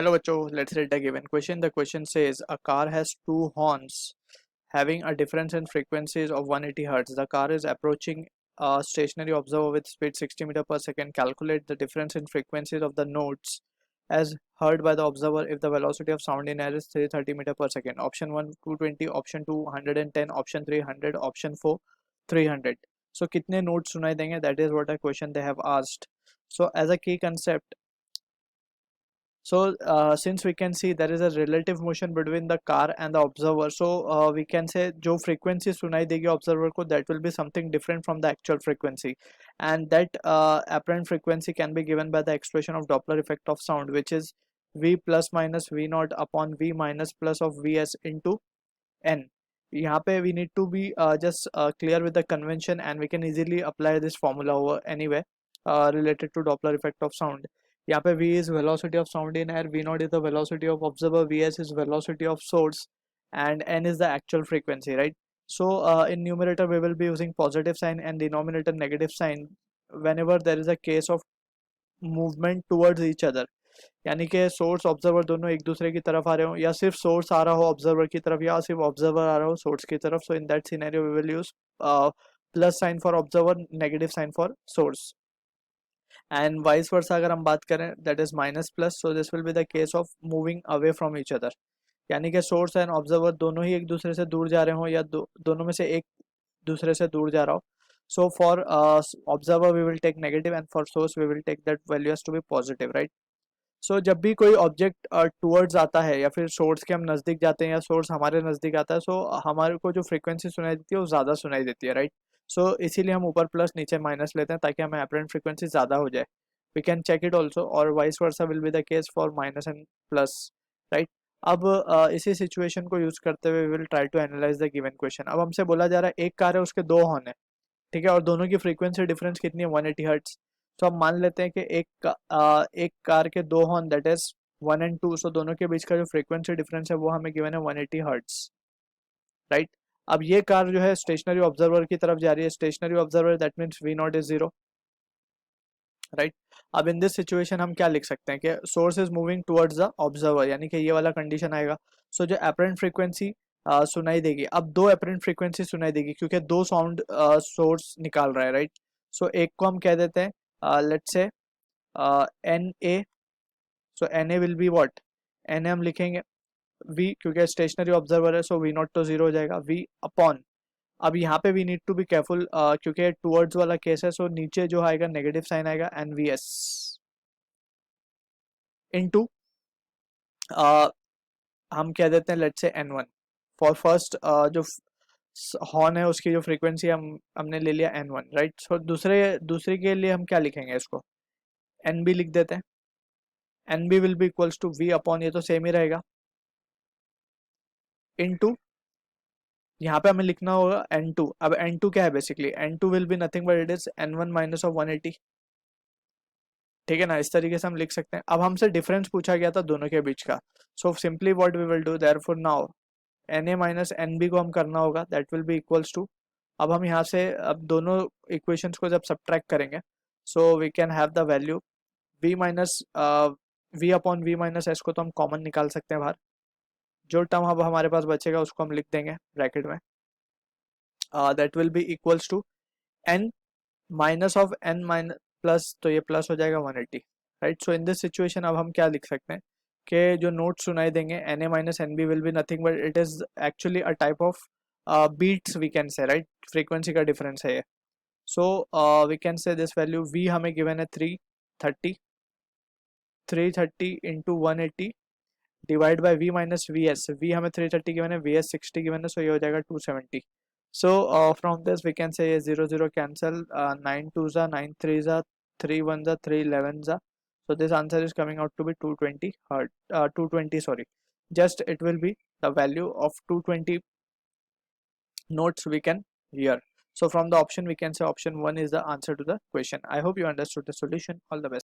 Hello बच्चों, let's read the given question. The question says a car has two horns having a difference in frequencies of 180 Hz. The car is approaching a stationary observer with speed 60 meter per second. Calculate the difference in frequencies of the notes as heard by the observer if the velocity of sound in air is 330 meter per second. Option 1 220, option 2 110, option 3 100, option 4 300. So कितने notes सुनाई देंगे? That is what a question they have asked. So as a key concept, so since we can see there is a relative motion between the car and the observer, so we can say जो frequency सुनाई देगी observer को, that will be something different from the actual frequency, and that apparent frequency can be given by the expression of Doppler effect of sound, which is v plus minus v naught upon v minus plus of vs into n. यहाँ पे we need to be just clear with the convention, and we can easily apply this formula over anywhere related to Doppler effect of sound. यहाँ पे v is velocity of sound in air, v naught is the velocity of observer, vs is velocity of source, and n is the actual frequency, right? So in numerator we will be using positive sign and denominator negative sign whenever there is a case of movement towards each other, यानी कि source observer दोनों एक दूसरे की तरफ आ रहे हो, या सिर्फ सोर्स आ रहा हो ऑब्जर्वर की तरफ, या सिर्फ ऑब्जर्वर आ रहा हो सोर्स की तरफ. So in that scenario we will use plus sign for observer, negative sign for source, and vice versa अगर हम बात करें that is minus plus. So this will be the case of moving away from each other, यानी कि source and observer दोनों ही एक दूसरे से दूर जा रहे हो, या दोनों में से एक दूसरे से दूर जा रहा हो. So for observer we will take negative and for source we will take that value to be positive, right? So जब भी कोई ऑब्जेक्ट टूवर्ड्स आता है, या फिर सोर्स के हम नज़दीक जाते हैं, या सोर्स हमारे नज़दीक आता है, सो हमारे को जो फ्रीक्वेंसी सुनाई देती है वो ज़्यादा सुनाई देती है, राइट? सो इसीलिए हम ऊपर प्लस नीचे माइनस लेते हैं ताकि हमें अपरेंट फ्रीक्वेंसी ज़्यादा हो जाए. We can check it also, और vice versa will be the case for minus and plus, right? अब इसी सिचुएशन को यूज़ करते हुए will try to analyse the given question. अब हमसे बोला जा रहा है एक कार है, उसके दो हॉर्न है, ठीक है, और दोनों की फ्रीक्वेंसी डिफरेंस कितनी है? 180 हर्ट्ज. तो हम मान लेते हैं कि एक कार के दो हॉर्न दैट इज 1 and 2, सो दोनों के बीच का जो फ्रीक्वेंसी डिफरेंस है वो हमें गिवन है 180 हर्ट्ज, राइट? अब ये कार जो है स्टेशनरी ऑब्जर्वर की तरफ जा रही है. Stationary observer that means v naught is 0, right? अब इन दिस सिचुएशन हम क्या लिख सकते हैं कि source is moving towards the observer, यानी कि ये वाला कंडीशन आएगा. सो जो अपरेंट फ्रीक्वेंसी सुनाई देगी, अब दो अपरेंट फ्रीक्वेंसी सुनाई देगी क्योंकि दो साउंड सोर्स निकाल रहा है, राइट? सो एक को हम कह देते हैं let's say n A. So n A will be what? N A हम लिखेंगे v, क्योंकि स्टेशनरी ऑब्जर्वर है, सो v नॉट तो जीरो हो जाएगा, v अपॉन. अब यहाँ पे we need to be careful क्योंकि टूवर्ड्स वाला केस है, सो नीचे जो आएगा नेगेटिव साइन आएगा एन वी एस इनटू हम कह देते हैं let's say n one. For first जो हॉर्न है उसकी जो फ्रीक्वेंसी हमने ले लिया एन वन, राइट? सो दूसरे के लिए हम क्या लिखेंगे? इसको एन बी लिख देते हैं. N B will be equals to v upon, ये तो सेम ही रहेगा, इनटू यहाँ पे हमें लिखना होगा n2. अब n2 क्या है? Basically n2 will be nothing but it is n1 minus of 180, ठीक है ना? इस तरीके से हम लिख सकते हैं. अब हमसे डिफरेंस पूछा गया था दोनों के बीच का, so simply what we will do, therefore now na minus nb को हम करना होगा, that will be equals to. अब हम यहाँ से अब दोनों इक्वेशंस को जब सब्ट्रैक्ट करेंगे, so we can have the value v minus v upon v minus s को तो हम कॉमन निकाल सकते हैं बाहर. जो टर्म अब हमारे पास बचेगा उसको हम लिख देंगे ब्रैकेट में, that will be equals to n minus of n minus plus, तो ये प्लस हो जाएगा 180, right? So in this situation अब हम क्या लिख सकते हैं कि जो नोट सुनाई देंगे na minus nb will be nothing but it is actually a type of beats we can say, right? Frequency का डिफरेंस है ये. So we can say this value v हमें गिवन है 330 into 180 divide by v minus v s. v हमें 330 given है, V S 60 given है, सो ये हो जाएगा 270. So from this we can say 0 0 cancel, 9 2s are 9 3s are 3 1s are 3 11s are. So this answer is coming out to be 220 hertz, 220, sorry, just it will be the value of 220 notes we can hear. So from the option we can say option 1 is the answer to the question. I hope you understood the solution. All the best.